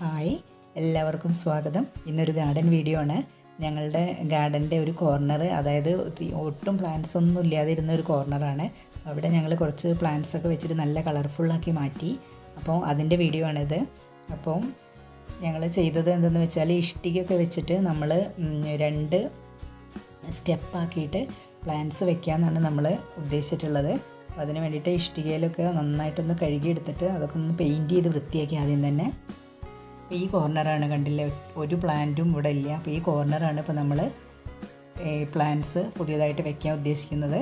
Hi, എല്ലാവർക്കും സ്വാഗതം. ഇന്നൊരു ഗാർഡൻ വീഡിയോ ആണ്. ഞങ്ങളുടെ ഗാർഡൻ്റെ ഒരു കോർണർ, അതായത് ഒട്ടും പ്ലാന്റ്സ് ഒന്നും ഇല്ലാതിരുന്ന ഒരു കോർണറാണ്. അവിടെ ഞങ്ങൾ കുറച്ച് പ്ലാന്റ്സ് ഒക്കെ വെച്ചിട്ട് നല്ല കളർഫുള്ളാക്കി മാറ്റി. അപ്പോൾ അതിൻ്റെ വീഡിയോ ആണിത്. അപ്പോൾ ഞങ്ങൾ ചെയ്തത് എന്തെന്ന് വെച്ചാൽ, ഇഷ്ടികയൊക്കെ വെച്ചിട്ട് നമ്മൾ 2 സ്റ്റെപ്പാക്കിയിട്ട് പ്ലാന്റ്സ് വെക്കാമെന്നാണ് നമ്മൾ ഉദ്ദേശിച്ചിട്ടുള്ളത്. അപ്പോൾ അതിന് വേണ്ടിയിട്ട് ഇഷ്ടികയിലൊക്കെ നന്നായിട്ടൊന്ന് കഴുകിയെടുത്തിട്ട് അതൊക്കെ ഒന്ന് പെയിൻറ്റ് ചെയ്ത് വൃത്തിയാക്കി ആദ്യം തന്നെ. അപ്പോൾ ഈ കോർണറാണ്, കണ്ടില്ലേ, ഒരു പ്ലാന്റും ഇവിടെ ഇല്ല. അപ്പോൾ ഈ കോർണറാണ് ഇപ്പോൾ നമ്മൾ പ്ലാന്റ്സ് പുതിയതായിട്ട് വെക്കാൻ ഉദ്ദേശിക്കുന്നത്.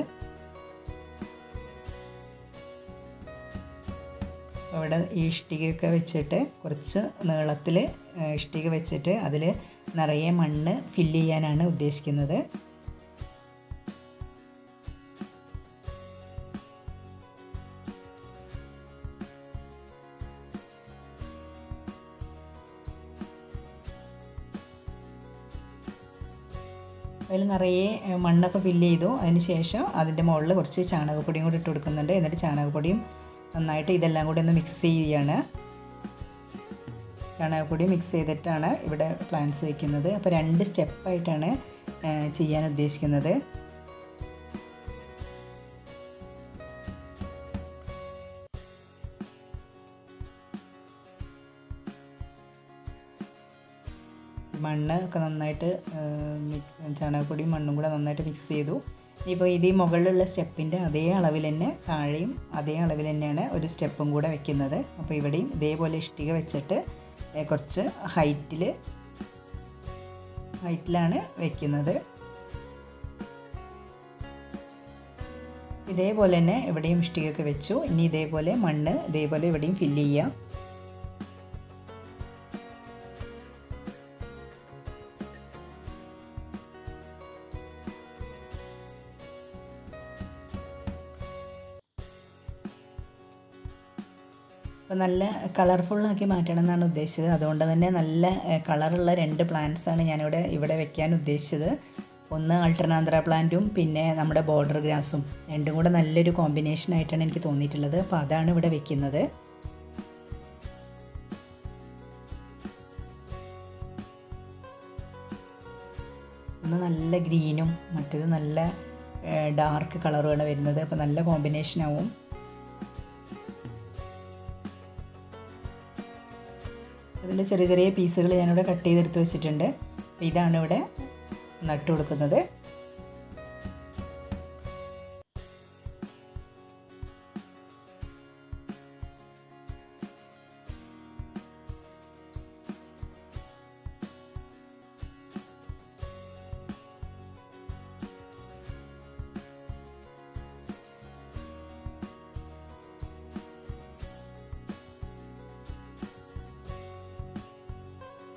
ഇവിടെ ഈ ഇഷ്ടികയൊക്കെ വെച്ചിട്ട് കുറച്ച് നീളത്തിൽ ഇഷ്ടിക വെച്ചിട്ട് അതിൽ നിറയെ മണ്ണ് ഫില്ല് ചെയ്യാനാണ് ഉദ്ദേശിക്കുന്നത്. അതിൽ നിറയെ മണ്ണൊക്കെ ഫില്ല് ചെയ്തു. അതിന് ശേഷം അതിൻ്റെ മുകളിൽ കുറച്ച് ചാണകപ്പൊടിയും കൂടി ഇട്ട് കൊടുക്കുന്നുണ്ട്. എന്നിട്ട് ചാണകപ്പൊടിയും നന്നായിട്ട് ഇതെല്ലാം കൂടി ഒന്ന് മിക്സ് ചെയ്യുകയാണ്. ചാണകപ്പൊടി മിക്സ് ചെയ്തിട്ടാണ് ഇവിടെ പ്ലാന്റ്സ് വയ്ക്കുന്നത്. അപ്പോൾ 2 സ്റ്റെപ്പായിട്ടാണ് ചെയ്യാൻ ഉദ്ദേശിക്കുന്നത്. മണ്ണ് ഒക്കെ നന്നായിട്ട് ചാണകപ്പൊടിയും മണ്ണും കൂടെ നന്നായിട്ട് മിക്സ് ചെയ്തു. ഇപ്പോൾ ഇത് ഈ മുകളിലുള്ള സ്റ്റെപ്പിൻ്റെ അതേ അളവിൽ തന്നെ താഴെയും അതേ അളവിൽ തന്നെയാണ് ഒരു സ്റ്റെപ്പും കൂടെ വെക്കുന്നത്. അപ്പോൾ ഇവിടെയും ഇതേപോലെ ഇഷ്ടിക വെച്ചിട്ട് കുറച്ച് ഹൈറ്റിലാണ് വെക്കുന്നത്. ഇതേപോലെ തന്നെ ഇവിടെയും ഇഷ്ടികയൊക്കെ വെച്ചു. ഇനി ഇതേപോലെ മണ്ണ് ഇതേപോലെ ഇവിടെയും ഫില്ല് ചെയ്യാം. അപ്പോൾ നല്ല കളർഫുള്ളാക്കി മാറ്റണം എന്നാണ് ഉദ്ദേശിച്ചത്. അതുകൊണ്ട് തന്നെ നല്ല കളറുള്ള 2 പ്ലാന്റ്സാണ് ഇവിടെ വെക്കാൻ ഉദ്ദേശിച്ചത്. ഒന്ന് അൾട്ടർനാന്ത്ര പ്ലാന്റും പിന്നെ നമ്മുടെ ബോർഡർ ഗ്രാസും, രണ്ടും കൂടെ നല്ലൊരു കോമ്പിനേഷൻ ആയിട്ടാണ് എനിക്ക് തോന്നിയിട്ടുള്ളത്. അപ്പോൾ അതാണ് ഇവിടെ വെക്കുന്നത്. ഒന്ന് നല്ല ഗ്രീനും മറ്റേത് നല്ല ഡാർക്ക് കളറുമാണ് വരുന്നത്. അപ്പോൾ നല്ല കോമ്പിനേഷനാവും. അതിൻ്റെ ചെറിയ ചെറിയ പീസുകൾ ഞാനിവിടെ കട്ട് ചെയ്തെടുത്ത് വെച്ചിട്ടുണ്ട്. അപ്പോൾ ഇതാണ് ഇവിടെ നട്ടു കൊടുക്കുന്നത്.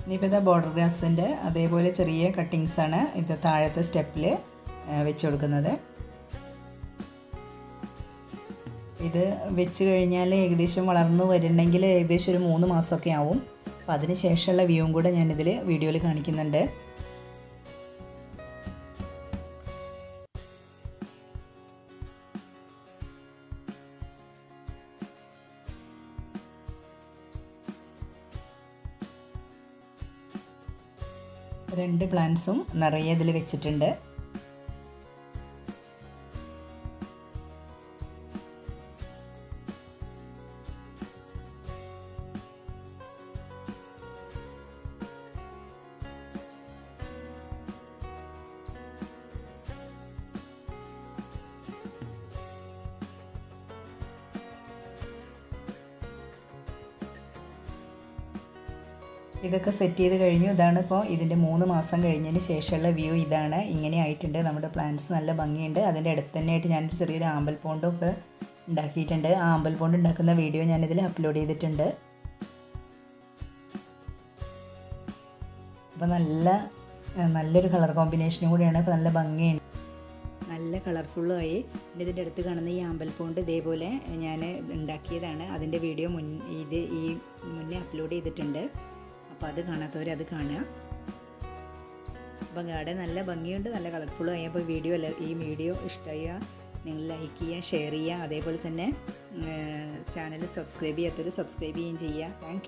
ഇനിയിപ്പോൾ ഇതാ ബോർഡർ ഗ്രാസിൻ്റെ അതേപോലെ ചെറിയ കട്ടിങ്സാണ് ഇത് താഴത്തെ സ്റ്റെപ്പിൽ വെച്ച് കൊടുക്കുന്നത്. ഇത് വെച്ച് കഴിഞ്ഞാൽ ഏകദേശം വളർന്നു വരുന്നുണ്ടെങ്കിൽ ഏകദേശം ഒരു 3 മാസമൊക്കെ ആവും. അപ്പോൾ അതിന് ശേഷമുള്ള വ്യൂവും കൂടെ ഞാനിതിൽ വീഡിയോയിൽ കാണിക്കുന്നുണ്ട്. രണ്ട് പ്ലാന്റ്സും നിറയെ ഇതിൽ വെച്ചിട്ടുണ്ട്. ഇതൊക്കെ സെറ്റ് ചെയ്ത് കഴിഞ്ഞു. ഇതാണ് ഇപ്പോൾ ഇതിൻ്റെ 3 മാസം കഴിഞ്ഞതിന് ശേഷമുള്ള വ്യൂ. ഇതാണ്, ഇങ്ങനെ ആയിട്ടുണ്ട്. നമ്മുടെ പ്ലാന്റ്സ് നല്ല ഭംഗിയുണ്ട്. അതിൻ്റെ അടുത്ത് തന്നെയായിട്ട് ഞാനൊരു ചെറിയൊരു ആമ്പൽ പോണ്ടൊക്കെ ഉണ്ടാക്കിയിട്ടുണ്ട്. ആ ആമ്പൽ പോണ്ട് ഉണ്ടാക്കുന്ന വീഡിയോ ഞാനിതിൽ അപ്ലോഡ് ചെയ്തിട്ടുണ്ട്. അപ്പോൾ നല്ലൊരു കളർ കോമ്പിനേഷനും കൂടിയാണ്. അപ്പോൾ നല്ല ഭംഗിയുണ്ട്, നല്ല കളർഫുള്ളായി. ഇതിൻ്റെ അടുത്ത് കാണുന്ന ഈ ആമ്പൽ പോണ്ട് ഇതേപോലെ ഞാൻ ഉണ്ടാക്കിയതാണ്. അതിൻ്റെ വീഡിയോ ഈ മുന്നേ അപ്ലോഡ് ചെയ്തിട്ടുണ്ട്. അപ്പോൾ അത് കാണാത്തവർ അത് കാണുക. അപ്പോൾ ഗാർഡൻ നല്ല ഭംഗിയുണ്ട്, നല്ല കളർഫുള്ളായി. അപ്പോൾ ഈ വീഡിയോ ഇഷ്ടമായ നിങ്ങൾ ലൈക്ക് ചെയ്യുക, ഷെയർ ചെയ്യുക. അതേപോലെ തന്നെ ചാനൽ സബ്സ്ക്രൈബ് ചെയ്യാത്തവർ സബ്സ്ക്രൈബ് ചെയ്യുകയും ചെയ്യുക. Thank you.